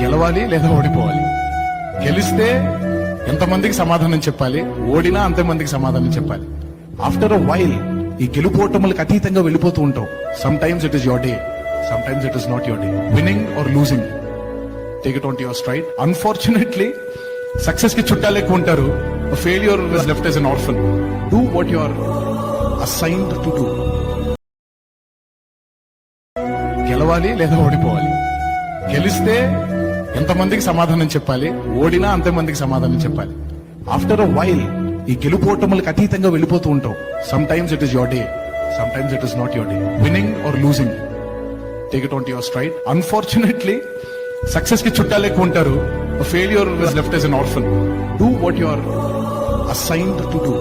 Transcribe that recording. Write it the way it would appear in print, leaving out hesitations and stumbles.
గెలవాలి లేదా ఓడిపోవాలి. గెలిస్తే ఎంతమందికి సమాధానం చెప్పాలి, ఓడినా అంతమందికి సమాధానం చెప్పాలి. ఆఫ్టర్ అ వైల్ ఈ గెలుపోటములకు అతీతంగా వెళ్ళిపోతూ ఉంటాం. Sometimes it is your day, sometimes it is not your day. Winning or losing, take it on to your stride. Unfortunately success కి చుట్టాలు ఎక్కువ ఉంటారు. Failure is left as an orphan. Do what you are assigned to do. గెలవాలి లేదా ఓడిపోవాలి. గెలిస్తే ఎంతమందికి సమాధానం చెప్పాలి, ఓడినా అంతమందికి సమాధానం చెప్పాలి. ఆఫ్టర్ అ వైల్ ఈ గెలుపోటములకు అతీతంగా వెళ్ళిపోతూ ఉంటాం. Sometimes it is your day, sometimes it is not your day. Winning or losing, take it on to your stride. Unfortunately success కి చుట్టాలు ఎక్కువ ఉంటారు. Failure is left as an orphan. Do what you are assigned to do.